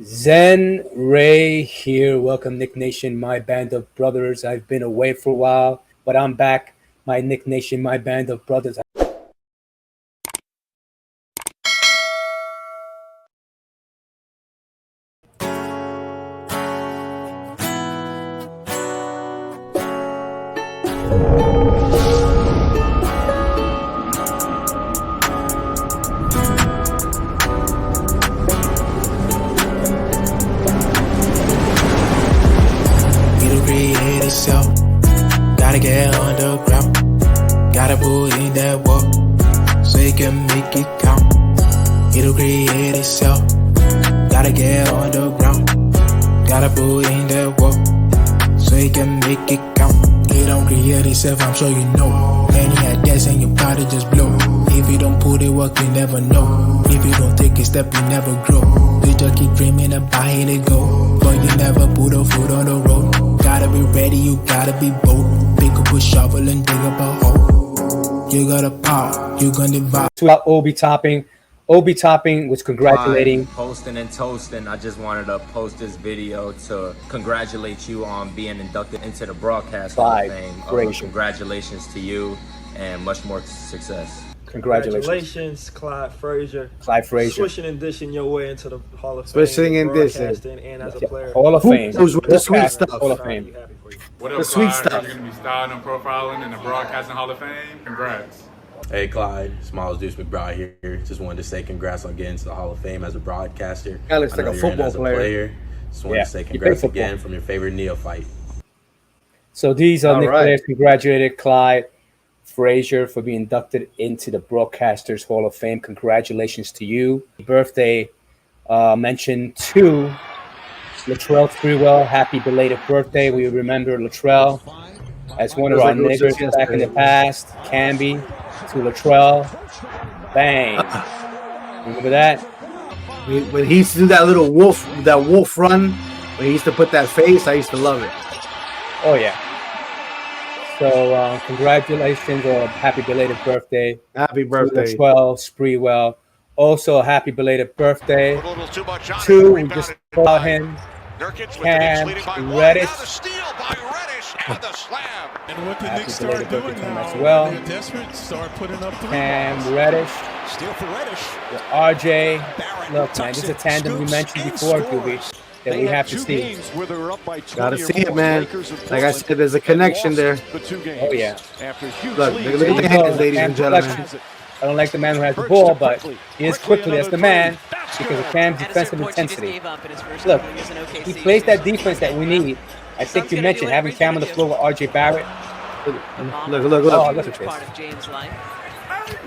Zen Ray here. Welcome, Nick Nation, my band of brothers. I've been away for a while, but I'm back. My Nick Nation, my band of brothers. Gotta get underground. Gotta put in that work so you can make it count. It'll create itself. Gotta get underground. Gotta put in that work so you can make it count. It don't create itself, I'm sure you know. Many at that and your body just blow. If you don't put it work, you never know. If you don't take a step, you never grow. You just keep dreaming about it to go, but you never put a foot on the road. Gotta be ready, you gotta be bold. Pick up a shovel and dig up a hole. You got a power, you gonna vibe. To Obi Topping was congratulating. Posting and toasting. I just wanted to post this video to congratulate you on being inducted into the Broadcast Hall of Fame. Congratulations to you and much more success. Congratulations, Clyde Frazier. Swishing and dishing your way into the Hall of Fame. Swishing and dishing. And as a player. Hall of Fame. Those were the sweet stuff. Hall of Fame. What up, The sweet Clyde? stuff. You're going to be styling and profiling in the Broadcasting Hall of Fame. Congrats. Hey Clyde, Smiles Deuce McBride here. Just wanted to say congrats on getting to the Hall of Fame as a broadcaster. That looks like I know a you're in football as player. Just wanted to say congrats again from your favorite neophyte. So these are All Nick right. players congratulated Clyde Frazier for being inducted into the Broadcasters Hall of Fame. Congratulations to you. Birthday mentioned to Latrell Sprewell. Happy belated birthday. We remember Latrell as one of our niggers back in the past. Camby to Latrell. Bang. Remember that? When he used to do that little wolf run, when he used to put that face, I used to love it. Oh, yeah. So congratulations or happy belated birthday. Happy birthday. To Latrell Sprewell. Also, a happy belated birthday to, we just saw him, Cam Reddish. And what the Happy Knicks start belated doing birthday to him now, as well. they're desperate, start putting up three. Cam Reddish. Steal for Reddish. RJ. Barrett Look, man, this is a tandem we mentioned before, QB, that we have to see. Gotta see it, man. Like I said, there's a connection there. Oh, yeah. Look at the hands, ladies and gentlemen. I don't like the man who has the ball, but he is quickly as the man because of Cam's defensive intensity. Look, he plays that defense that we need. I think you mentioned having Cam on the floor with RJ Barrett. Look. Oh, look at this.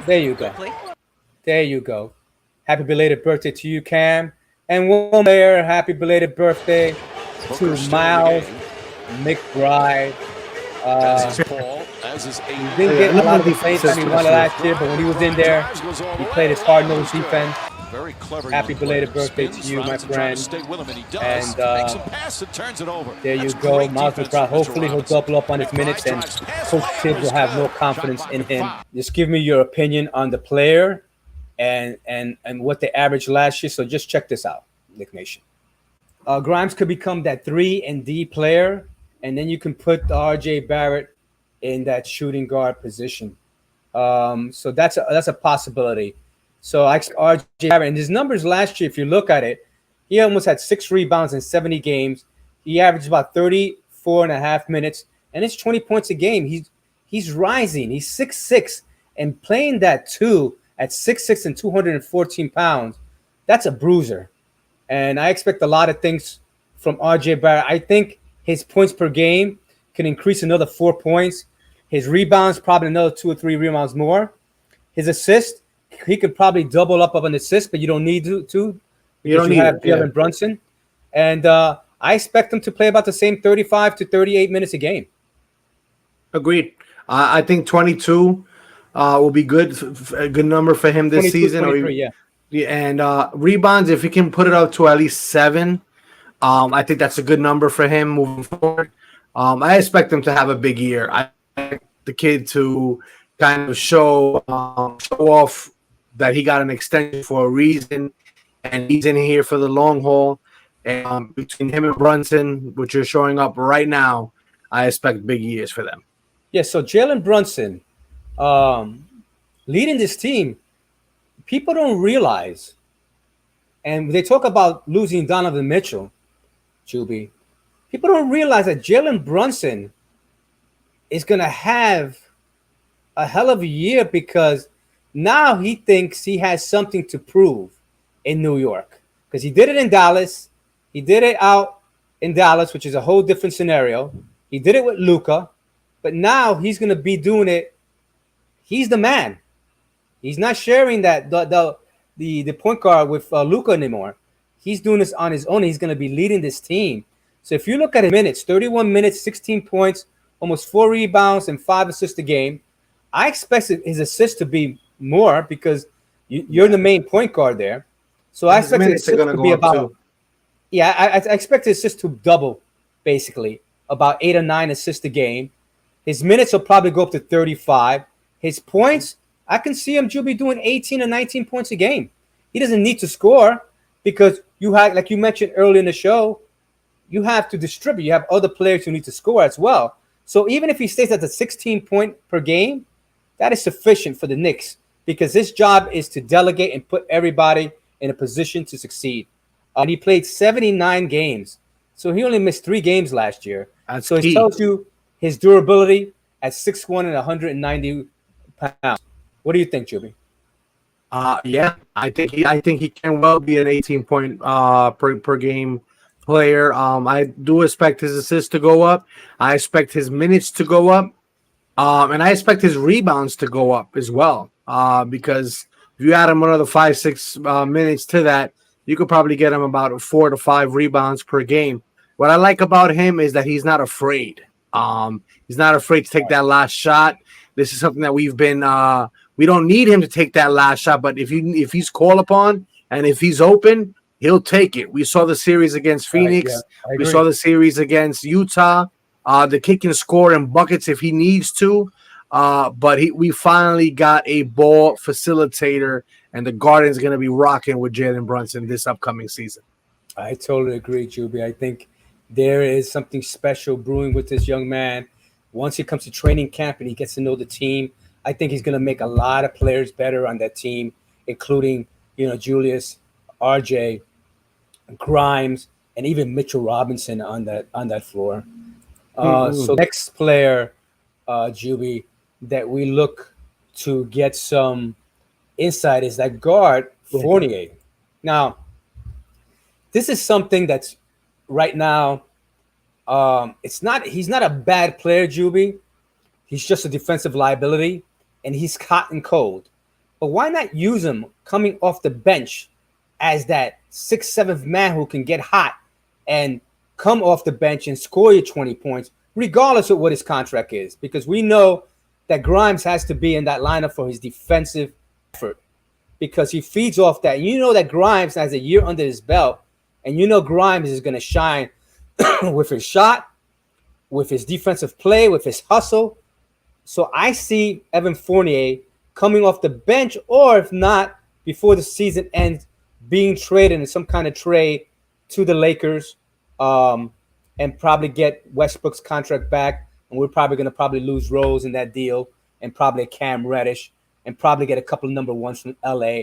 There you go. There you go. Happy belated birthday to you, Cam. And one player, happy belated birthday to Miles McBride. He didn't get a lot of the playing time he wanted last year, but when he was in there, he played his hard-nosed defense. Happy belated birthday to you, my friend. And there you go, Miles McBride. Hopefully he'll double up on his minutes and Coach Tibbs will have no confidence in him. Just give me your opinion on the player and what they averaged last year. So just check this out, Nick Nation. Grimes could become that 3 and D player, and then you can put RJ Barrett in that shooting guard position. So that's a possibility. So RJ Barrett, and his numbers last year, if you look at it, he almost had 6 rebounds in 70 games. He averaged about 34.5 minutes, and it's 20 points a game. He's rising. He's 6'6", and playing that 2 at 6'6" and 214 pounds, that's a bruiser. And I expect a lot of things from RJ Barrett. I think his points per game can increase another 4 points. His rebounds, probably another 2 or 3 rebounds more. His assist, he could probably double up of an assist, but you don't need to. You don't need have it, yeah. Jalen Brunson. And I expect him to play about the same 35 to 38 minutes a game. Agreed. I think 22 will be good. A good number for him this season. 23, yeah. And rebounds, if he can put it up to at least 7, I think that's a good number for him moving forward. I expect him to have a big year. I expect the kid to kind of show off that he got an extension for a reason, and he's in here for the long haul. And between him and Brunson, which are showing up right now, I expect big years for them. Yeah, so Jalen Brunson leading this team, people don't realize, and they talk about losing Donovan Mitchell, Juby. People don't realize that Jalen Brunson is going to have a hell of a year because now he thinks he has something to prove in New York because he did it in Dallas. He did it out in Dallas, which is a whole different scenario. He did it with Luka, but now he's going to be doing it. He's the man. He's not sharing that the point guard with Luka anymore. He's doing this on his own. He's going to be leading this team. So if you look at his minutes, 31 minutes, 16 points, almost 4 rebounds and 5 assists a game, I expect his assists to be more because you're the main point guard there. So I expect his assists to be about – yeah, I expect his assists to double, basically, about 8 or 9 assists a game. His minutes will probably go up to 35. His points, I can see him be doing 18 or 19 points a game. He doesn't need to score because you have, like you mentioned earlier in the show, you have to distribute. You have other players who need to score as well. So even if he stays at the 16 point per game, that is sufficient for the Knicks because his job is to delegate and put everybody in a position to succeed. And he played 79 games. So he only missed 3 games last year. That's so key. It tells you his durability at 6'1" and 190 pounds. What do you think, Juby? Yeah, I think he can well be an 18-point per game player. I do expect his assists to go up. I expect his minutes to go up. And I expect his rebounds to go up as well. Because if you add him another 5-6 minutes to that, you could probably get him about 4 to 5 rebounds per game. What I like about him is that he's not afraid. He's not afraid to take that last shot. This is something that we've been we don't need him to take that last shot, but if he's called upon and if he's open, he'll take it. We saw the series against Phoenix. We saw the series against Utah. The kid can score in buckets if he needs to. But we finally got a ball facilitator, and the Garden's going to be rocking with Jalen Brunson this upcoming season. I totally agree, Juby. I think there is something special brewing with this young man. Once he comes to training camp and he gets to know the team, I think he's going to make a lot of players better on that team, including, Julius, RJ, Grimes, and even Mitchell Robinson on that floor. So next player, Juby, that we look to get some insight is that guard, Fournier. Now, this is something that's right now, he's not a bad player, Juby. He's just a defensive liability, and he's hot and cold. But why not use him coming off the bench as that 6th, 7th man who can get hot and come off the bench and score you 20 points, regardless of what his contract is? Because we know that Grimes has to be in that lineup for his defensive effort because he feeds off that. You know that Grimes has a year under his belt, and you know Grimes is going to shine with his shot, with his defensive play, with his hustle. So I see Evan Fournier coming off the bench, or if not, before the season ends, being traded in some kind of trade to the Lakers and probably get Westbrook's contract back. And we're probably going to lose Rose in that deal and probably a Cam Reddish and probably get a couple of number ones from LA.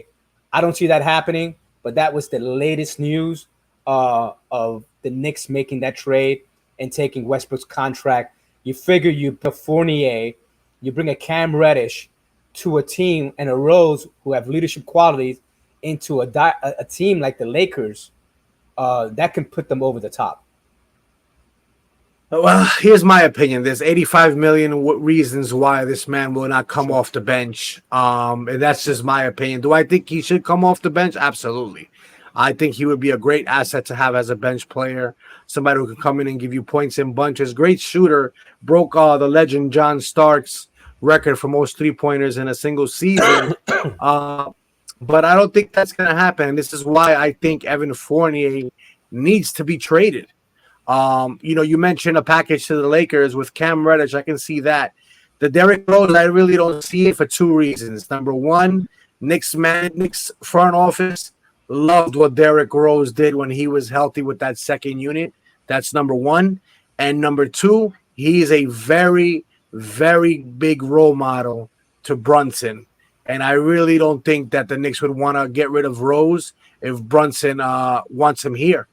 I don't see that happening, but that was the latest news of the Knicks making that trade and taking Westbrook's contract. You figure you put Fournier, you bring a Cam Reddish to a team and a Rose who have leadership qualities into a team like the Lakers, that can put them over the top. Well, here's my opinion. There's 85 million reasons why this man will not come off the bench. And that's just my opinion. Do I think he should come off the bench? Absolutely. I think he would be a great asset to have as a bench player, somebody who can come in and give you points in bunches. Great shooter, broke the legend John Stark's record for most three-pointers in a single season. But I don't think that's going to happen. And this is why I think Evan Fournier needs to be traded. You mentioned a package to the Lakers with Cam Reddish. I can see that. The Derrick Rose, I really don't see it for 2 reasons. Number one, Knicks front office loved what Derrick Rose did when he was healthy with that second unit. That's number one. And number two, he is a very, very big role model to Brunson. And I really don't think that the Knicks would want to get rid of Rose if Brunson wants him here.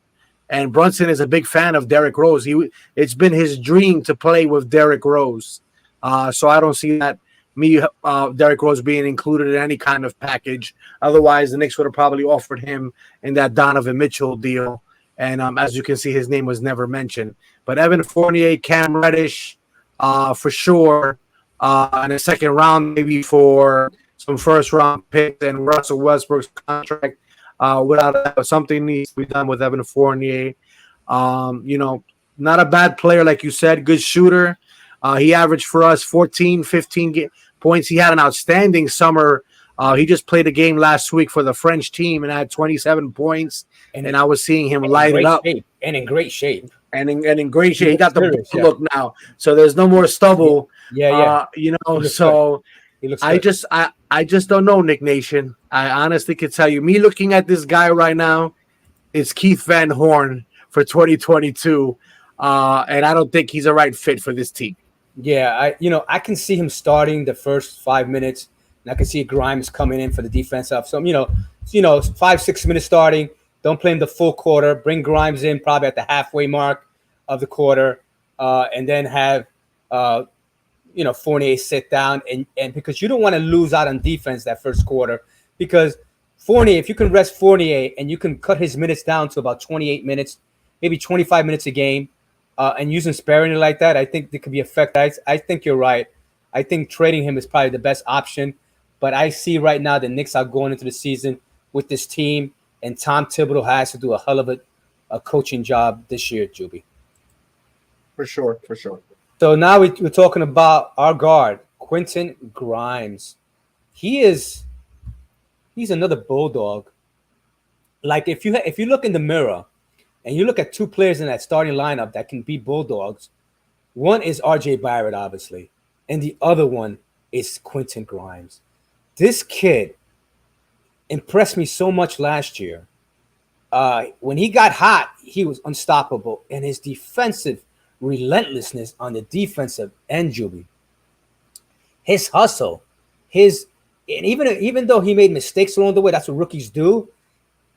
And Brunson is a big fan of Derrick Rose. It's been his dream to play with Derrick Rose. So I don't see that Derrick Rose being included in any kind of package. Otherwise, the Knicks would have probably offered him in that Donovan Mitchell deal. And as you can see, his name was never mentioned. But Evan Fournier, Cam Reddish, for sure, in the second round, maybe for some first-round picks and Russell Westbrook's contract. Without something needs to be done with Evan Fournier. Not a bad player, like you said, good shooter. He averaged for us 14, 15 points. He had an outstanding summer. He just played a game last week for the French team and had 27 points. And I was seeing him light it up. And in great shape. And in great shape. He got the look now. So there's no more stubble. Yeah. So I just don't know, Nick Nation. I honestly could tell you, me looking at this guy right now, it's Keith Van Horn for 2022. And I don't think he's a right fit for this team. Yeah, I can see him starting the first 5 minutes, and I can see Grimes coming in for the defense up. So 5-6 minutes starting. Don't play him the full quarter. Bring Grimes in probably at the halfway mark of the quarter, and then have Fournier sit down and because you don't want to lose out on defense that first quarter, because Fournier, if you can rest Fournier and you can cut his minutes down to about 28 minutes, maybe 25 minutes a game, and use him sparingly like that, I think there could be effective. I think you're right. I think trading him is probably the best option. But I see right now the Knicks are going into the season with this team, and Tom Thibodeau has to do a hell of a coaching job this year, Juby. For sure. So now we're talking about our guard, Quentin Grimes. He's another bulldog. Like if you look in the mirror and you look at two players in that starting lineup that can be bulldogs, one is RJ Barrett, obviously, and the other one is Quentin Grimes. This kid impressed me so much last year. When he got hot, he was unstoppable, and his defensive relentlessness on the defensive end, Juby. His hustle, and even though he made mistakes along the way, that's what rookies do.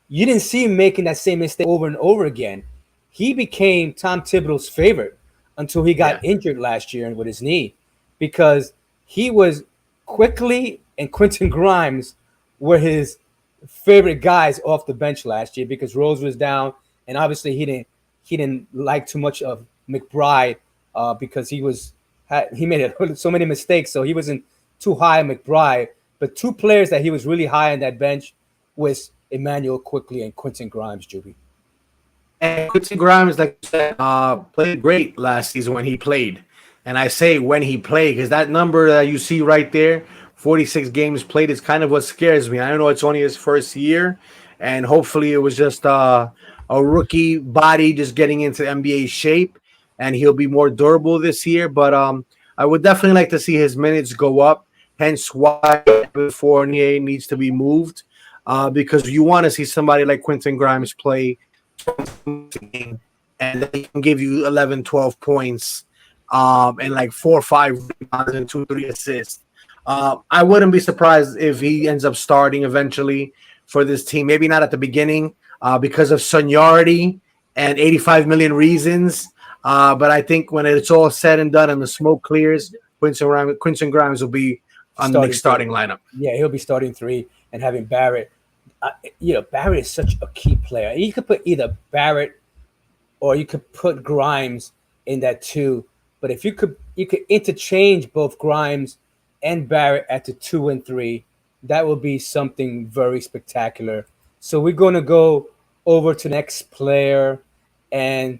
You didn't see him making that same mistake over and over again. He became Tom Thibodeau's favorite until he got injured last year with his knee, because he was quickly, and Quentin Grimes were his favorite guys off the bench last year because Rose was down, and obviously he didn't like too much of McBride because he made so many mistakes, so he wasn't too high on McBride. But two players that he was really high on that bench was Emmanuel Quickley and Quentin Grimes, Juby. And Quentin Grimes, like you said, played great last season when he played. And I say when he played because that number that you see right there, 46 games played, is kind of what scares me. I know it's only his first year, and hopefully it was just a rookie body just getting into NBA shape, and he'll be more durable this year. But I would definitely like to see his minutes go up, hence why Fournier needs to be moved, because you want to see somebody like Quentin Grimes play and they can give you 11, 12 points and like 4 or 5 rebounds and 2, 3 assists. I wouldn't be surprised if he ends up starting eventually for this team. Maybe not at the beginning because of seniority and 85 million reasons. But I think when it's all said and done and the smoke clears, Quentin Grimes will be on the Knicks starting lineup. Yeah, he'll be starting 3 and having Barrett. Barrett is such a key player. You could put either Barrett or you could put Grimes in that 2. But if you could interchange both Grimes and Barrett at the 2 and 3, that will be something very spectacular. So we're going to go over to the next player, and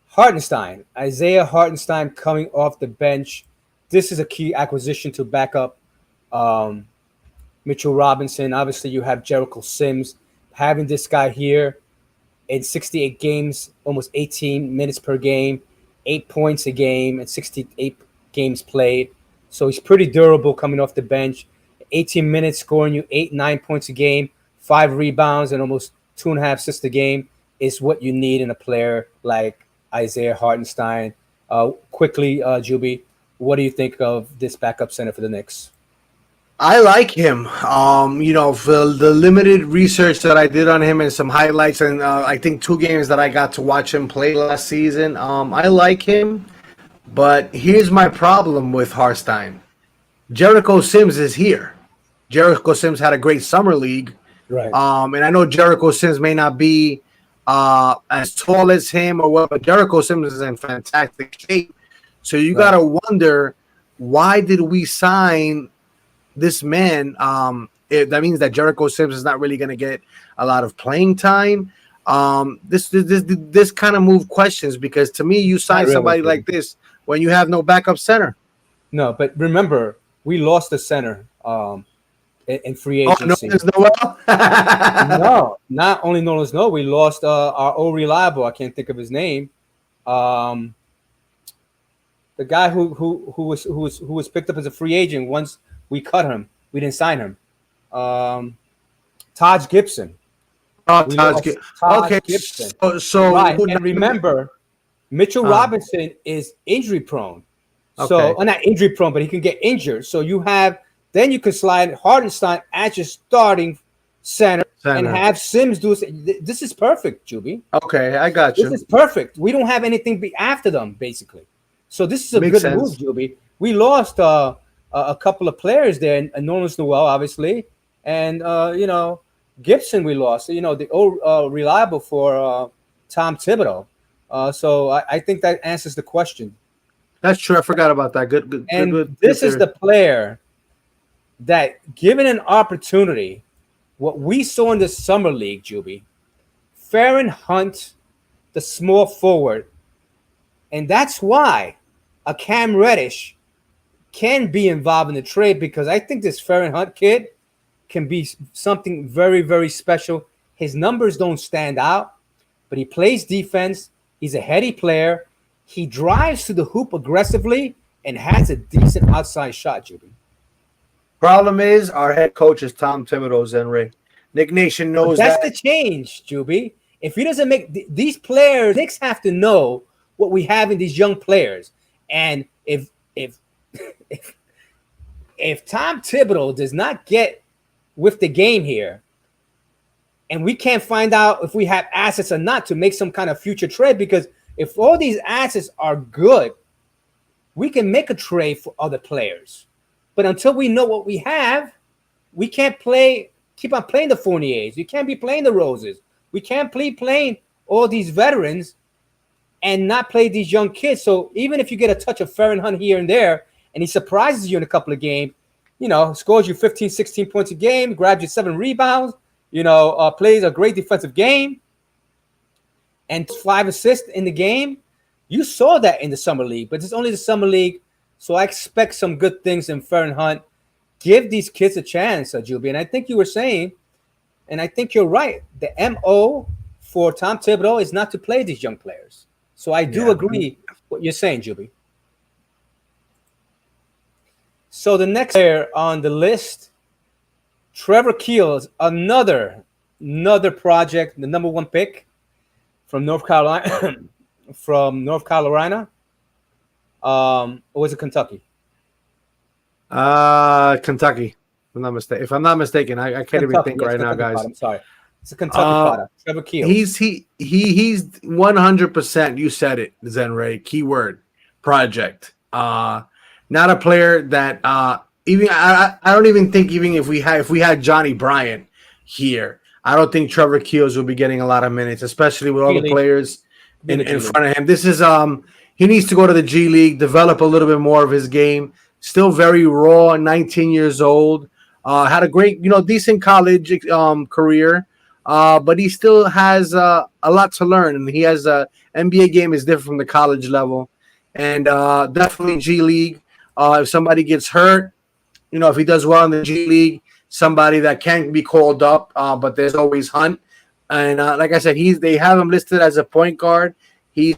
Hartenstein, Isaiah Hartenstein coming off the bench. This is a key acquisition to back up Mitchell Robinson. Obviously, you have Jericho Sims. Having this guy here in 68 games, almost 18 minutes per game, 8 points a game, and 68 games played. So he's pretty durable coming off the bench. 18 minutes, scoring you 8, 9 points a game, 5 rebounds and almost 2.5 assists a game is what you need in a player like Isaiah Hartenstein. Quickly, Juby, what do you think of this backup center for the Knicks? I like him. For the limited research that I did on him and some highlights, and I think 2 games that I got to watch him play last season, I like him. But here's my problem with Hartenstein. Jericho Sims is here. Jericho Sims had a great summer league. Right. And I know Jericho Sims may not be as tall as him or what, but Jericho Sims is in fantastic shape. So you got to wonder, why did we sign this man? That means that Jericho Sims is not really going to get a lot of playing time. This kind of move questions, because to me, you sign somebody like this when you have no backup center. No, but remember, we lost the center in free agency. No, not only Nolan's Noel, we lost our old reliable. I can't think of his name. The guy who was picked up as a free agent once we cut him. We didn't sign him. Taj Gibson. Taj Gibson. So right. And remember, Mitchell Robinson is injury prone. So not injury prone, but he can get injured. So you can slide Hartenstein as your starting center. And have Sims do it. This is perfect, Juby. Okay, I got you. This is perfect. We don't have anything after them, basically. So this is a good move, Juby. We lost a couple of players there, and Nolan's Noel, obviously, and Gibson we lost. The old reliable for Tom Thibodeau. So I think that answers the question. That's true. I forgot about that. Good. This is the player that, given an opportunity, what we saw in the summer league, Juby, Farron Hunt, the small forward, and that's why a Cam Reddish can be involved in the trade, because I think this Farron Hunt kid can be something very, very special. His numbers don't stand out, but he plays defense. He's a heady player. He drives to the hoop aggressively and has a decent outside shot, Juby. Problem is, our head coach is Tom Thibodeau, Zenray. Nick Nation knows that's the change, Juby. If he doesn't make these players, Knicks have to know what we have in these young players. And if Tom Thibodeau does not get with the game here, and we can't find out if we have assets or not to make some kind of future trade, because if all these assets are good, we can make a trade for other players. But until we know what we have, we can't keep on playing the Fourniers. We can't be playing the Roses. We can't be playing all these veterans and not play these young kids. So even if you get a touch of Farron Hunt here and there, and he surprises you in a couple of games, scores you 15, 16 points a game, grabs you 7 rebounds, plays a great defensive game, and 5 assists in the game. You saw that in the summer league, but it's only the summer league. So I expect some good things in Farron Hunt. Give these kids a chance, Juby. And I think you were saying, and I think you're right, the MO for Tom Thibodeau is not to play these young players. So I do agree what you're saying, Juby. So the next player on the list, Trevor Keels, another project, the number 1 pick from North Carolina. Or was it Kentucky? Kentucky. If I'm not mistaken, I can't Kentucky, even think right now, guys. I'm sorry. It's a Kentucky product. Trevor Keels. He's 100%. You said it, Zenray. Keyword project. Not a player that even I don't even think, even if we had Johnny Bryant here, I don't think Trevor Keels will be getting a lot of minutes, especially with all the players in front of him. This is he needs to go to the G League, develop a little bit more of his game. Still very raw, 19 years old. Had a great, decent college career, but he still has a lot to learn. And he has NBA game is different from the college level, and definitely G League. If somebody gets hurt, if he does well in the G League, somebody that can be called up. But there's always Hunt, and like I said, they have him listed as a point guard. He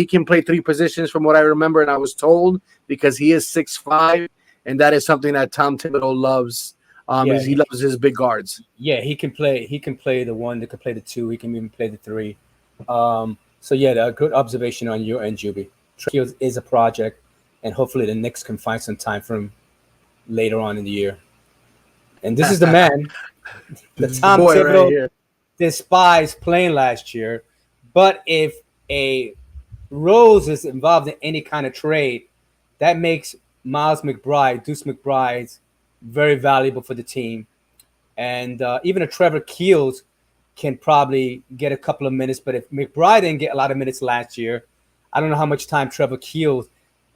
can play 3 positions from what I remember, and I was told, because he is 6'5", and that is something that Tom Thibodeau loves He loves his big guards. Yeah, he can play. He can play the 1. He can play the 2. He can even play the 3. So yeah, a good observation on your end, Juby. Trey is a project, and hopefully the Knicks can find some time for him later on in the year. And this is the man, the Tom Thibodeau right despised playing last year. But if a Rose is involved in any kind of trade, that makes Miles McBride, Deuce McBride, very valuable for the team. And even a Trevor Keels can probably get a couple of minutes. But if McBride didn't get a lot of minutes last year, I don't know how much time Trevor Keels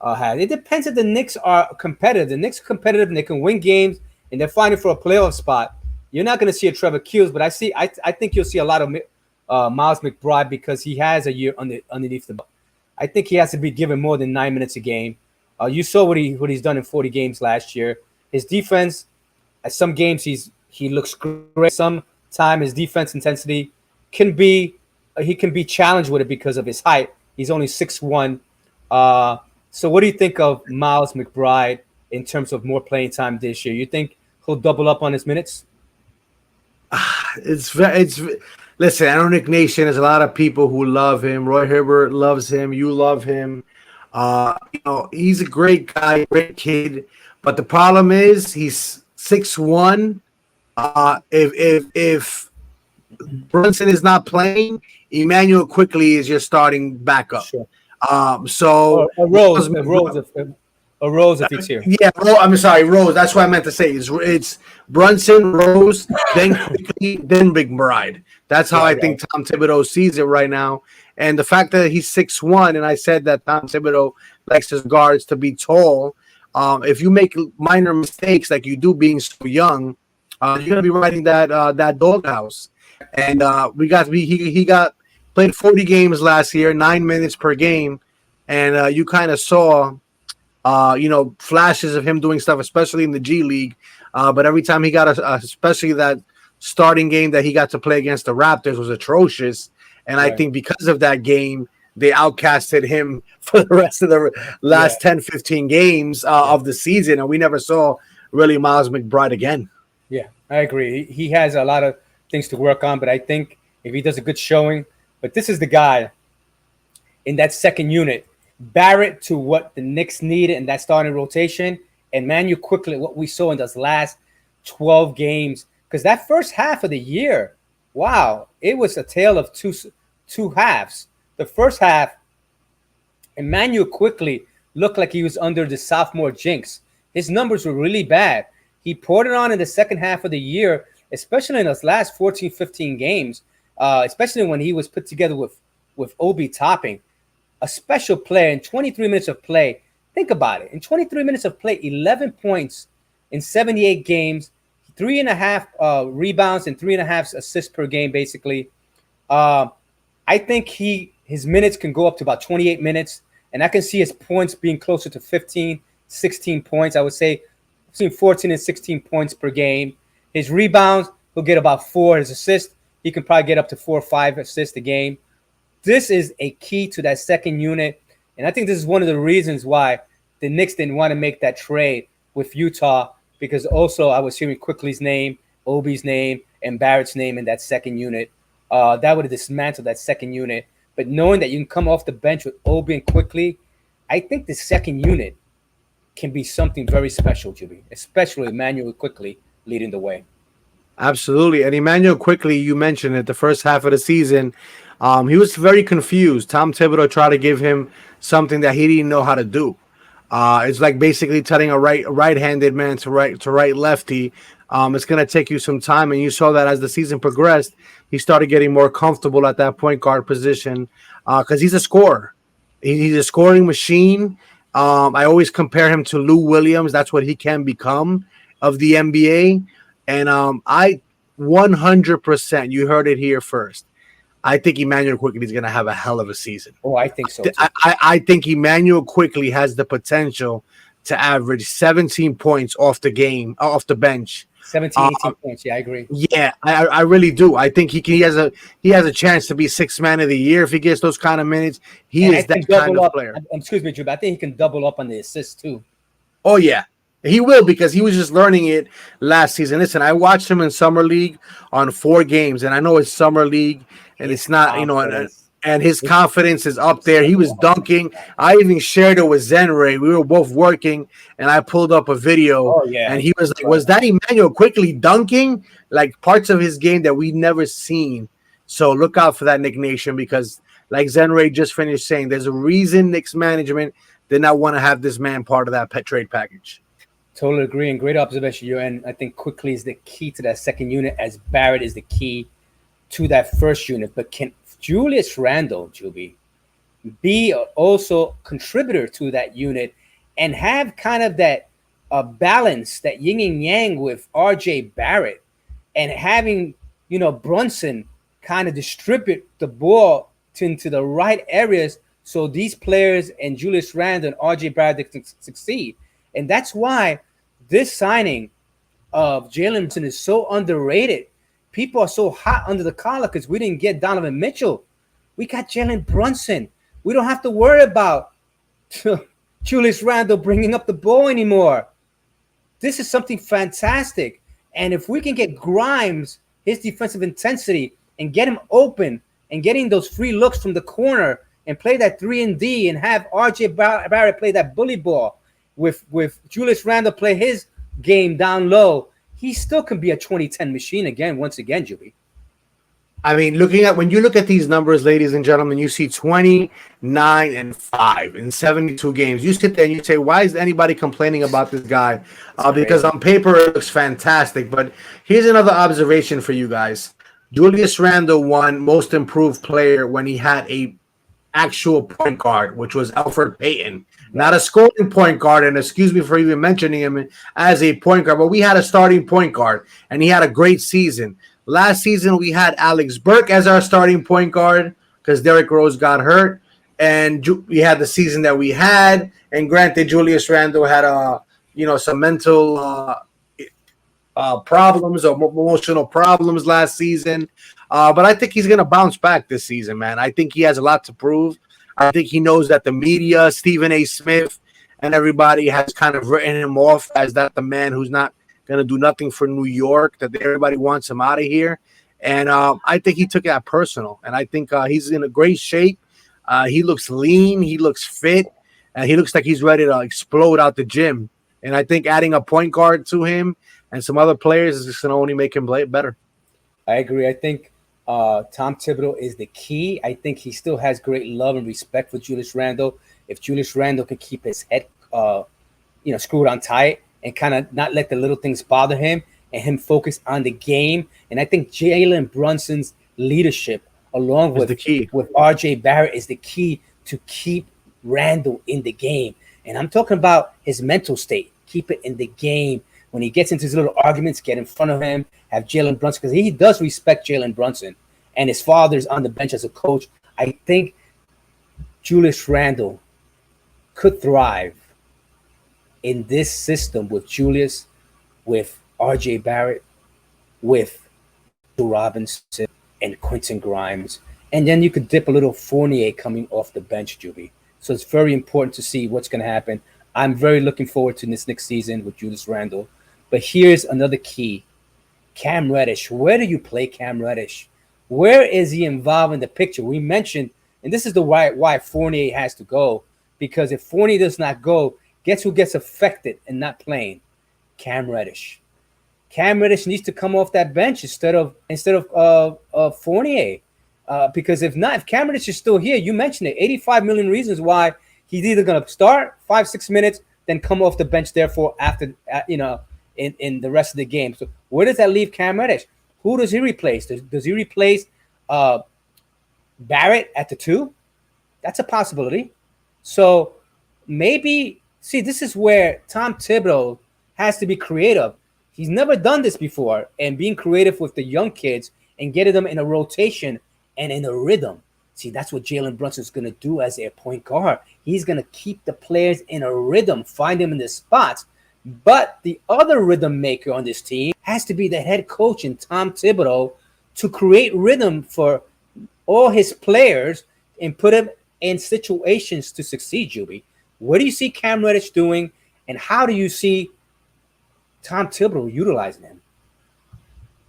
had. It depends if the Knicks are competitive. The Knicks are competitive and they can win games and they're fighting for a playoff spot. You're not going to see a Trevor Keels, but I think you'll see a lot of Miles McBride because he has a year underneath the belt. I think he has to be given more than 9 minutes a game. You saw what he's done in 40 games last year. His defense, at some games he looks great. Some his defense intensity can be challenged with it because of his height. He's only 6'1". So what do you think of Miles McBride in terms of more playing time this year? You think he'll double up on his minutes? Listen, I know Nick Nation, there's a lot of people who love him. Roy Hibbert loves him. You love him. He's a great guy, great kid. But the problem is he's 6'1". If Brunson is not playing, Emmanuel Quickly is your starting backup. Sure. So a Rose if he's here. Yeah, I'm sorry, Rose. That's what I meant to say. It's Brunson, Rose, then Quickly, then McBride. That's how I think Tom Thibodeau sees it right now. And the fact that he's 6'1", and I said that Tom Thibodeau likes his guards to be tall. If you make minor mistakes like you do being so young, you're gonna be riding that doghouse. And he played 40 games last year, 9 minutes per game, and you kind of saw flashes of him doing stuff, especially in the G League. But every time he got especially that starting game that he got to play against the Raptors was atrocious. And I think because of that game, they outcasted him for the rest of the last 10, 15 games of the season. And we never saw really Miles McBride again. Yeah, I agree. He has a lot of things to work on, but I think if he does a good showing, but this is the guy in that second unit, Barrett to what the Knicks needed in that starting rotation, and Emmanuel Quickly, what we saw in those last 12 games. Because that first half of the year, wow, it was a tale of two halves. The first half, Emmanuel Quickly looked like he was under the sophomore jinx. His numbers were really bad. He poured it on in the second half of the year, especially in those last 14, 15 games, especially when he was put together with Obi topping. A special player in 23 minutes of play. Think about it. In 23 minutes of play, 11 points in 78 games, 3.5 rebounds and 3.5 assists per game, basically. I think his minutes can go up to about 28 minutes, and I can see his points being closer to 15, 16 points. I would say between 14 and 16 points per game. His rebounds, he'll get about 4. His assists, he can probably get up to 4 or 5 assists a game. This is a key to that second unit, and I think this is one of the reasons why the Knicks didn't want to make that trade with Utah, because also I was hearing Quickly's name, Obi's name, and Barrett's name in that second unit. That would have dismantled that second unit. But knowing that you can come off the bench with Obi and Quickly, I think the second unit can be something very special, Juby, especially Emmanuel Quickly leading the way. Absolutely. And Emmanuel Quickly, you mentioned it, the first half of the season, he was very confused. Tom Thibodeau tried to give him something that he didn't know how to do. It's like basically telling a right-handed man to right lefty. It's going to take you some time, and you saw that as the season progressed, he started getting more comfortable at that point guard position because he's a scorer. He's a scoring machine. I always compare him to Lou Williams. That's what he can become of the NBA. And I 100%, you heard it here first, I think Emmanuel Quickly is going to have a hell of a season. Oh, I think so too. I think Emmanuel Quickly has the potential to average 17 points off the bench. 17, 18 points. Yeah, I agree. Yeah, I really do. I think he has a chance to be sixth man of the year if he gets those kind of minutes. He is that kind of player. Excuse me, Drew, but I think he can double up on the assists too. Oh yeah, He will, because he was just learning it last season. Listen, I watched him in summer league on 4 games, and I know it's summer league, and it's not, and his confidence is up there. He was dunking. I even shared it with Zenray. We were both working, and I pulled up a video, and he was like, "Was that Emmanuel quickly dunking?" Like parts of his game that we never seen. So look out for that, Knick Nation, because like Zenray just finished saying, there's a reason Knicks management did not want to have this man part of that trade package. Totally agree, and great observation. And I think quickly is the key to that second unit, as Barrett is the key to that first unit. But can Julius Randle, Juby, be also contributor to that unit and have kind of that balance, that yin and yang with RJ Barrett, and having, Brunson kind of distribute the ball into the right areas so these players and Julius Randle and RJ Barrett can succeed. And that's why this signing of Jalen Brunson is so underrated. People are so hot under the collar because we didn't get Donovan Mitchell. We got Jalen Brunson. We don't have to worry about Julius Randle bringing up the ball anymore. This is something fantastic. And if we can get Grimes, his defensive intensity, and get him open and getting those free looks from the corner and play that 3-and-D and have RJ Barrett play that bully ball, with Julius Randle play his game down low, he still can be a 2010 machine once again, Juby. I mean, when you look at these numbers, ladies and gentlemen, you see 29-5 in 72 games. You sit there and you say, why is anybody complaining about this guy? Because on paper it looks fantastic. But here's another observation for you guys. Julius Randle won Most Improved Player when he had a actual point guard, which was Elfrid Payton. Not a scoring point guard, and excuse me for even mentioning him as a point guard, but we had a starting point guard, and he had a great season. Last season, we had Alex Burke as our starting point guard because Derrick Rose got hurt, and we had the season that we had. And granted, Julius Randle had some mental problems or emotional problems last season. But I think he's going to bounce back this season, man. I think he has a lot to prove. I think he knows that the media, Stephen A. Smith, and everybody has kind of written him off as that the man who's not going to do nothing for New York, that everybody wants him out of here. And I think he took that personal. And I think he's in a great shape. He looks lean. He looks fit. And he looks like he's ready to explode out the gym. And I think adding a point guard to him and some other players is just going to only make him play better. I agree. I think Tom Thibodeau is the key. I think he still has great love and respect for Julius Randle. If Julius Randle can keep his head, screwed on tight and kind of not let the little things bother him and him focus on the game. And I think Jalen Brunson's leadership, along with RJ Barrett, is the key to keep Randle in the game. And I'm talking about his mental state. Keep it in the game. When he gets into his little arguments, get in front of him, have Jalen Brunson, because he does respect Jalen Brunson, and his father's on the bench as a coach. I think Julius Randle could thrive in this system with Julius, with RJ Barrett, with Robinson and Quentin Grimes. And then you could dip a little Fournier coming off the bench, Juby. So it's very important to see what's going to happen. I'm very looking forward to this next season with Julius Randle. But here's another key. Cam Reddish. Where do you play Cam Reddish? Where is he involved in the picture? We mentioned, and this is the why Fournier has to go, because if Fournier does not go, guess who gets affected and not playing? Cam Reddish. Cam Reddish needs to come off that bench instead of Fournier. Because if Cam Reddish is still here, you mentioned it, 85 million reasons why he's either going to start 5-6 minutes, then come off the bench, therefore, after, in the rest of the game. So where does that leave Cam Reddish? Who does he replace? Does he replace Barrett at the 2? That's a possibility. So maybe, this is where Tom Thibodeau has to be creative. He's never done this before, and being creative with the young kids and getting them in a rotation and in a rhythm. That's what Jalen Brunson's going to do as their point guard. He's going to keep the players in a rhythm, find them in the spots. But the other rhythm maker on this team has to be the head coach in Tom Thibodeau to create rhythm for all his players and put them in situations to succeed, Juby. What do you see Cam Reddish doing, and how do you see Tom Thibodeau utilizing him.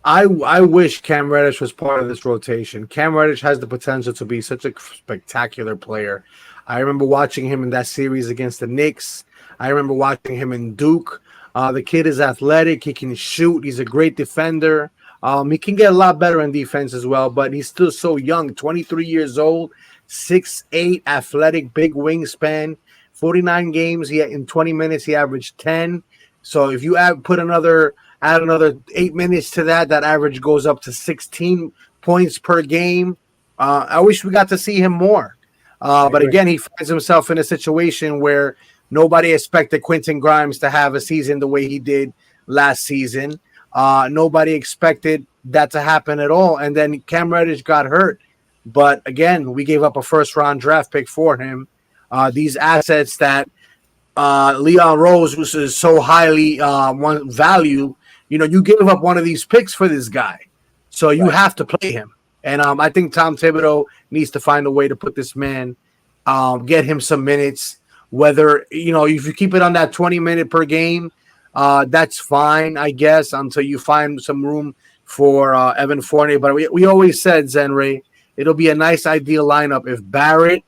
I wish Cam Reddish was part of this rotation. Cam Reddish has the potential to be such a spectacular player. I remember watching him in that series against the Knicks. I remember watching him in Duke. The kid is athletic. He can shoot. He's a great defender. He can get a lot better in defense as well, but he's still so young, 23 years old, 6'8", athletic, big wingspan, 49 games. In 20 minutes, he averaged 10. So if you add another 8 minutes to that average goes up to 16 points per game. I wish we got to see him more. But again, he finds himself in a situation where nobody expected Quentin Grimes to have a season the way he did last season. Nobody expected that to happen at all. And then Cam Reddish got hurt. But again, we gave up a first-round draft pick for him. These assets that Leon Rose, which is so highly valued, you gave up one of these picks for this guy. So you have to play him. And I think Tom Thibodeau needs to find a way to put this man, get him some minutes. Whether, if you keep it on that 20-minute per game, that's fine, I guess, until you find some room for Evan Fournier. But we always said, Zenray, it'll be a nice ideal lineup if Barrett,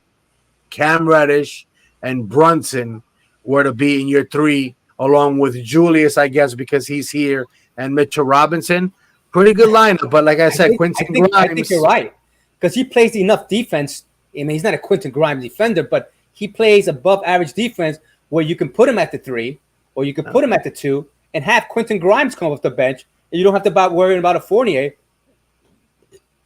Cam Reddish, and Brunson were to be in year 3, along with Julius, I guess, because he's here, and Mitchell Robinson. Pretty good lineup, but like I said, Quentin Grimes. I think you're right, because he plays enough defense. I mean, he's not a Quentin Grimes defender, but he plays above average defense where you can put him at the 3 or you can put him at the 2 and have Quentin Grimes come off the bench, and you don't have to worry about a Fournier.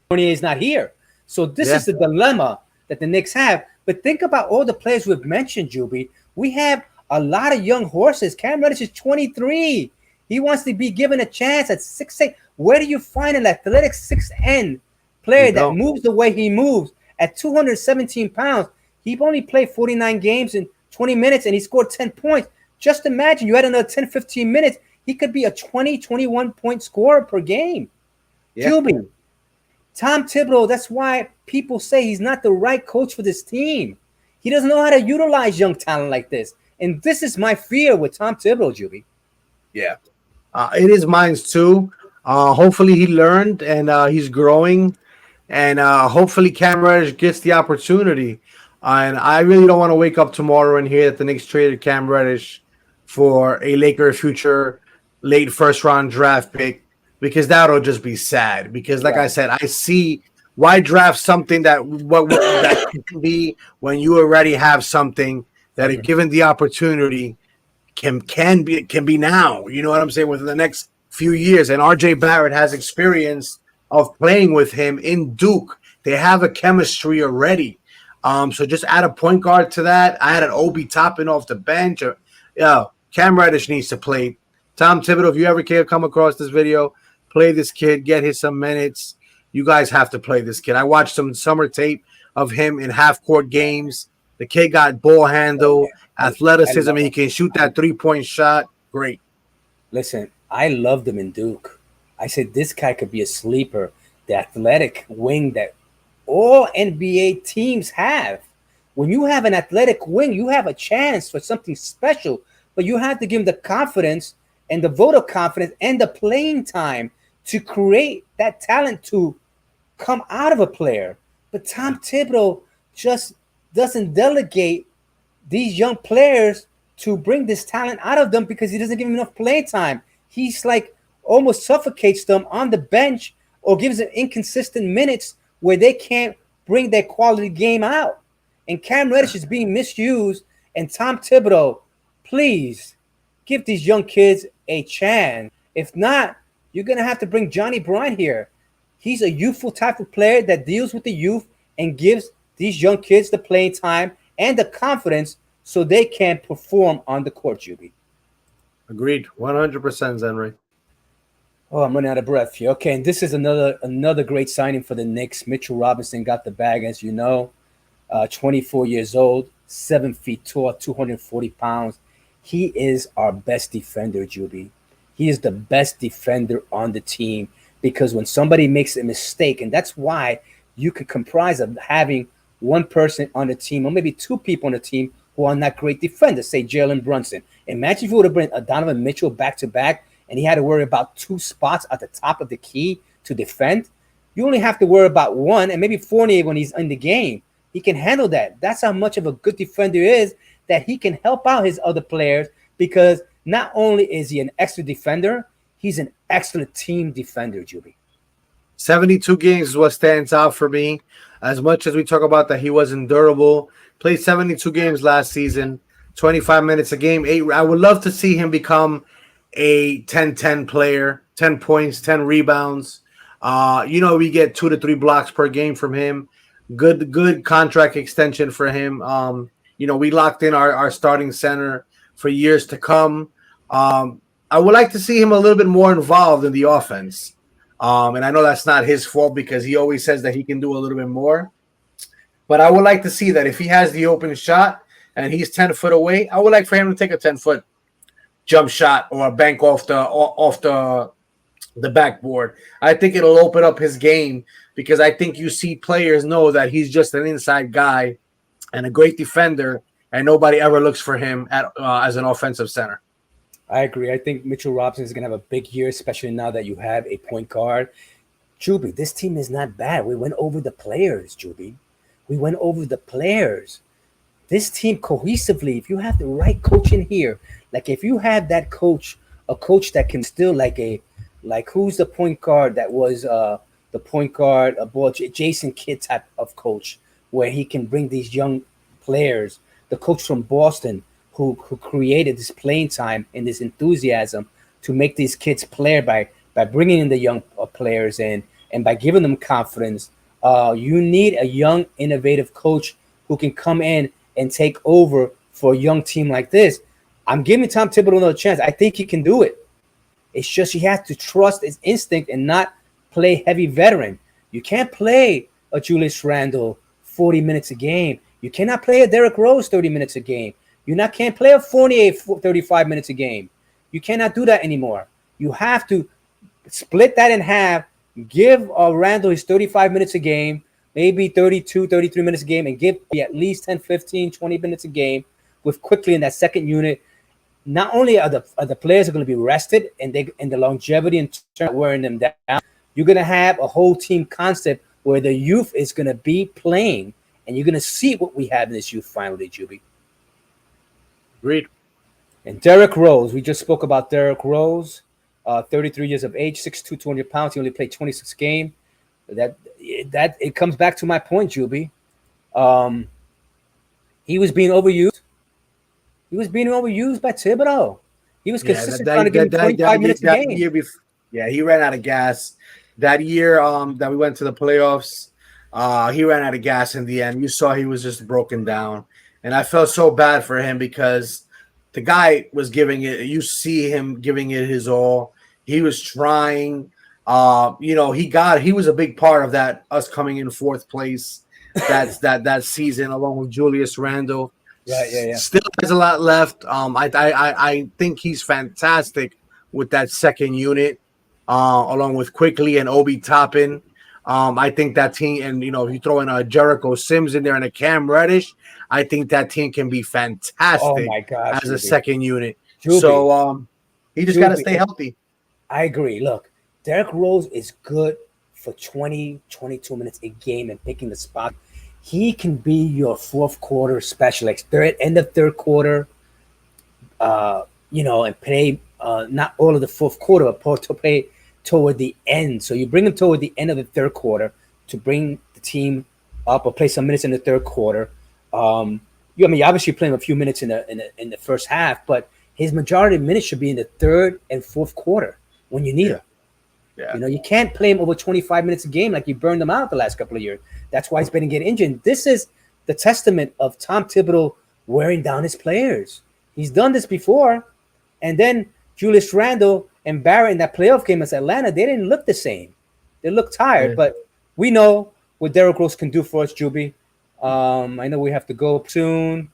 Fournier is not here. So this is the dilemma that the Knicks have. But think about all the players we've mentioned, Juby. We have a lot of young horses. Cam Reddish is 23. He wants to be given a chance at 6'8". Where do you find an athletic 6'N player that moves the way he moves at 217 pounds? He only played 49 games in 20 minutes, and he scored 10 points. Just imagine you had another 10, 15 minutes. He could be a 20, 21-point scorer per game. Juby, Tom Thibodeau, that's why people say he's not the right coach for this team. He doesn't know how to utilize young talent like this. And this is my fear with Tom Thibodeau, Juby. Yeah. It is mine too. Hopefully he learned and he's growing. And hopefully Cam Reddish gets the opportunity. And I really don't want to wake up tomorrow and hear that the Knicks traded Cam Reddish for a Laker future late first-round draft pick, because that'll just be sad. Because like I said, I see why draft something that can be when you already have something that, if given the opportunity, can be now. You know what I'm saying? Within the next few years. And RJ Barrett has experience of playing with him in Duke. They have a chemistry already. So just add a point guard to that. I had an Obi Toppin off the bench. Cam Reddish needs to play. Tom Thibodeau, if you ever come across this video, play this kid, get him some minutes. You guys have to play this kid. I watched some summer tape of him in half-court games. The kid got ball handle, athleticism. He can shoot that three-point shot. Great. Listen, I loved him in Duke. I said this guy could be a sleeper. The athletic wing that all NBA teams have. When you have an athletic wing, you have a chance for something special, but you have to give him the confidence and the vote of confidence and the playing time to create that talent to come out of a player. But Tom Thibodeau just doesn't delegate these young players to bring this talent out of them because he doesn't give them enough play time. He's like almost suffocates them on the bench or gives them inconsistent minutes where they can't bring their quality game out. And Cam Reddish is being misused. And Tom Thibodeau, please give these young kids a chance. If not, you're going to have to bring Johnny Bryant here. He's a youthful type of player that deals with the youth and gives these young kids the playing time and the confidence so they can perform on the court, Juby. Agreed. 100%, Zenry. Oh, I'm running out of breath here. Okay, and this is another great signing for the Knicks. Mitchell Robinson got the bag, as you know. 24 years old, 7 feet tall, 240 pounds. He is our best defender, Juby. He is the best defender on the team because when somebody makes a mistake, and that's why you could comprise of having one person on the team or maybe two people on the team who are not great defenders, say Jalen Brunson. Imagine if you would have brought Donovan Mitchell back-to-back. and he had to worry about 2 spots at the top of the key to defend, you only have to worry about 1, and maybe Fournier when he's in the game. He can handle that. That's how much of a good defender he is, that he can help out his other players, because not only is he an excellent defender, he's an excellent team defender, Juby. 72 games is what stands out for me. As much as we talk about that he wasn't durable, played 72 games last season, 25 minutes a game. I would love to see him become a 10-10 player, 10 points, 10 rebounds. We get 2 to 3 blocks per game from him. Good contract extension for him. We locked in our starting center for years to come. I would like to see him a little bit more involved in the offense. And I know that's not his fault, because he always says that he can do a little bit more. But I would like to see that if he has the open shot and he's 10 foot away, I would like for him to take a 10-foot jump shot or a bank off the backboard. I think it'll open up his game, because I think you see players know that he's just an inside guy and a great defender, and nobody ever looks for him as an offensive center. I agree. I think Mitchell Robinson is going to have a big year, especially now that you have a point guard. Juby, this team is not bad. We went over the players, Juby. We went over the players. This team cohesively, if you have the right coach in here, like if you have that coach, a coach that can still like who's the point guard that was the point guard, Jason Kidd type of coach, where he can bring these young players, the coach from Boston, who created this playing time and this enthusiasm to make these kids play by bringing in the young players in and by giving them confidence. You need a young, innovative coach who can come in and take over for a young team like this. I'm giving Tom Thibodeau another chance. I think he can do it. It's just he has to trust his instinct and not play heavy veteran. You can't play a Julius Randle 40 minutes a game. You cannot play a Derrick Rose 30 minutes a game. Can't play a Fournier 35 minutes a game. You cannot do that anymore. You have to split that in half, give Randle his 35 minutes a game, maybe 32, 33 minutes a game, and give at least 10, 15, 20 minutes a game with quickly in that second unit. Not only are the players are going to be rested and the longevity in terms of wearing them down, you're going to have a whole team concept where the youth is going to be playing, and you're going to see what we have in this youth finally, Juby. Agreed. And Derrick Rose, we just spoke about Derrick Rose, 33 years of age, 6'2", 200 pounds. He only played 26 games. That it comes back to my point, Juby. He was being overused. He was being overused by Thibodeau. He was consistent trying to give him 25 minutes a game. He ran out of gas. That year that we went to the playoffs, he ran out of gas in the end. You saw he was just broken down. And I felt so bad for him because the guy was giving it. You see him giving it his all. He was trying. He was a big part of that, us coming in fourth place that season along with Julius Randle. Right, yeah. Still has a lot left. I think he's fantastic with that second unit, along with Quickly and Obi Toppin. I think that team, and if you throw in a Jericho Sims in there and a Cam Reddish, I think that team can be fantastic as a second unit. So he just got to stay healthy. I agree. Look, Derrick Rose is good for 20, 22 minutes a game and picking the spot. He can be your fourth quarter specialist, end of third quarter, and play not all of the fourth quarter, but to play toward the end. So you bring him toward the end of the third quarter to bring the team up or play some minutes in the third quarter. You obviously play him a few minutes in the first half, but his majority of minutes should be in the third and fourth quarter when you need him. Yeah. You can't play him over 25 minutes a game like you burned him out the last couple of years. That's why he's been getting injured. This is the testament of Tom Thibodeau wearing down his players. He's done this before. And then Julius Randle and Barrett in that playoff game against Atlanta, they didn't look the same. They looked tired. Yeah. But we know what Derrick Rose can do for us, Juby. I know we have to go soon.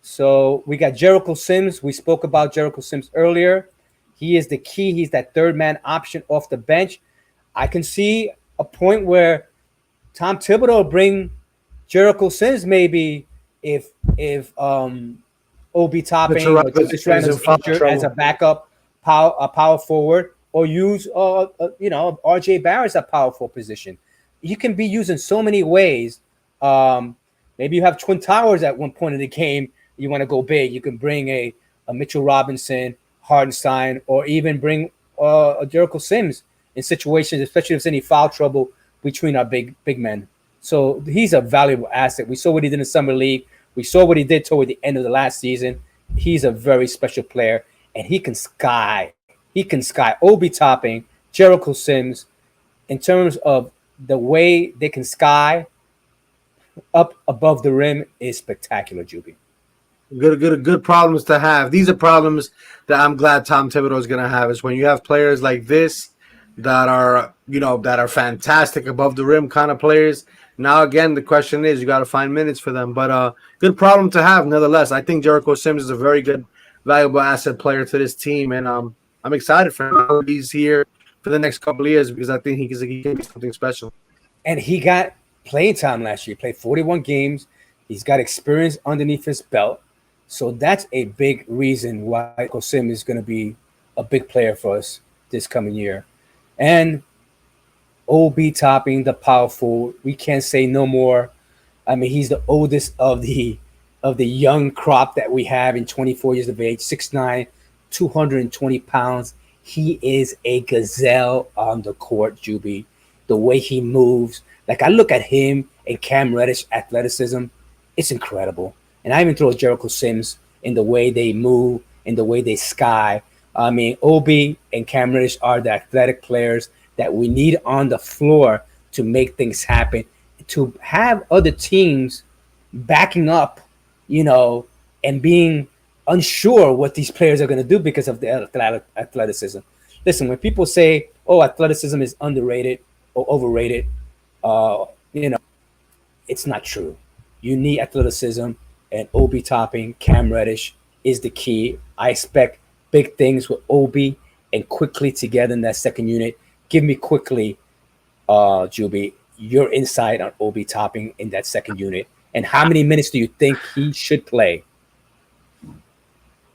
So we got Jericho Sims. We spoke about Jericho Sims earlier. He is the key. He's that third man option off the bench. I can see a point where Tom Thibodeau will bring Jericho Sims maybe if Obi Toppin or Julius Randle's injured as a backup power forward, or use RJ Barrett as a power forward position. You can be used in so many ways. Maybe you have Twin Towers at one point in the game. You want to go big. You can bring a Mitchell Robinson, Hartenstein, or even bring a Jericho Sims in situations, especially if there's any foul trouble between our big men. So he's a valuable asset. We saw what he did in Summer League. We saw what he did toward the end of the last season. He's a very special player, and he can sky. He can sky. Obi Toppin, Jericho Sims, in terms of the way they can sky up above the rim is spectacular, Juby. Good problems to have. These are problems that I'm glad Tom Thibodeau is going to have. Is when you have players like this that are, that are fantastic above the rim kind of players. Now again, the question is you got to find minutes for them. But good problem to have, nonetheless. I think Jericho Sims is a very good, valuable asset player to this team, and I'm excited for him. He's here for the next couple of years because I think he can be something special. And he got playing time last year. He played 41 games. He's got experience underneath his belt. So that's a big reason why Jericho Sims is going to be a big player for us this coming year. And Obi Toppin, the power forward, we can't say no more. I mean, he's the oldest of the young crop that we have in 24 years of age, 6'9", 220 pounds. He is a gazelle on the court, Juby. The way he moves. Like, I look at him and Cam Reddish athleticism, it's incredible. And I even throw Jericho Sims in the way they move, in the way they sky. I mean, Obi and Cam Reddish are the athletic players that we need on the floor to make things happen. To have other teams backing up, and being unsure what these players are going to do because of the athleticism. Listen, when people say, oh, athleticism is underrated or overrated, it's not true. You need athleticism, and Obi Toppin, Cam Reddish is the key. I expect big things with Obi and Quickly together in that second unit. Give me Quickly, Juby, your insight on Obi Toppin in that second unit, and how many minutes do you think he should play?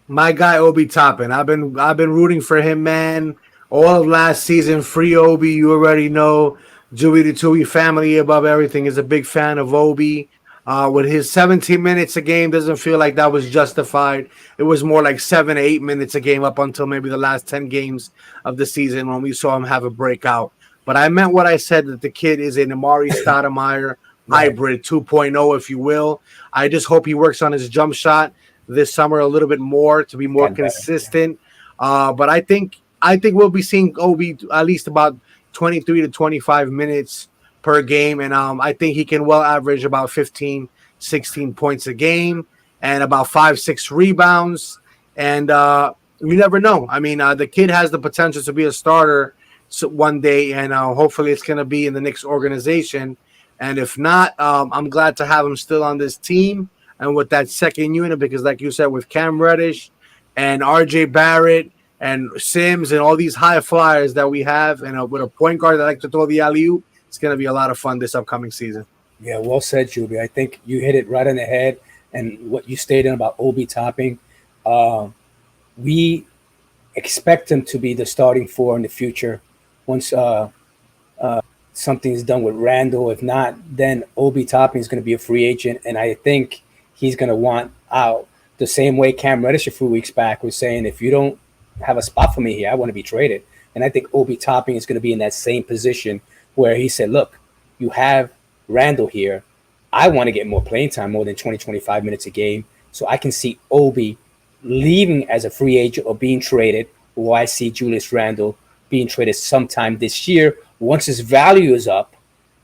My guy Obi Toppin. I've been rooting for him, man. All of last season, free Obi. You already know. Juby the Tui family above everything is a big fan of Obi. With his 17 minutes a game, doesn't feel like that was justified. It was more like 7 to 8 minutes a game up until maybe the last 10 games of the season when we saw him have a breakout. But I meant what I said, that the kid is an Amari Stoudemire hybrid 2.0, if you will. I just hope he works on his jump shot this summer a little bit more to be more consistent. But I think we'll be seeing Obi at least about 23 to 25 minutes per game, and I think he can well average about 15, 16 points a game and about 5-6 rebounds. And you never know. I mean, the kid has the potential to be a starter one day, and hopefully it's going to be in the Knicks organization. And if not, I'm glad to have him still on this team and with that second unit, because like you said, with Cam Reddish and RJ Barrett and Sims and all these high flyers that we have, and with a point guard that like to throw the alley-oop, it's going to be a lot of fun this upcoming season. Yeah, well said, Juby. I think you hit it right on the head. And what you stated about Obi Toppin, we expect him to be the starting four in the future once something is done with Randall. If not, then Obi Toppin is going to be a free agent, and I think he's going to want out the same way Cam Reddish a few weeks back was saying, if you don't have a spot for me here, I want to be traded. And I think Obi Toppin is going to be in that same position where he said, look, you have Randall here. I want to get more playing time, more than 20, 25 minutes a game. So I can see Obi leaving as a free agent or being traded, or I see Julius Randle being traded sometime this year. Once his value is up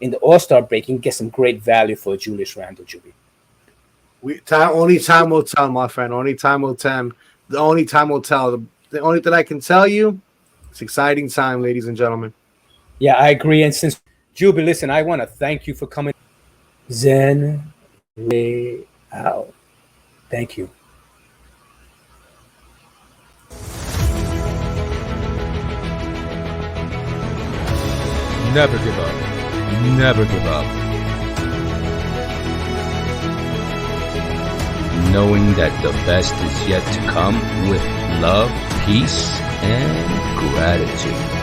in the All-Star break, you can get some great value for Julius Randle, Juby. Only time will tell, my friend. Only time will tell. The only time will tell. The only thing I can tell you, it's exciting time, ladies and gentlemen. Yeah, I agree. And since Juby, listen, I want to thank you for coming. Zen way out. Thank you. Never give up. Never give up. Knowing that the best is yet to come with love, peace, and gratitude.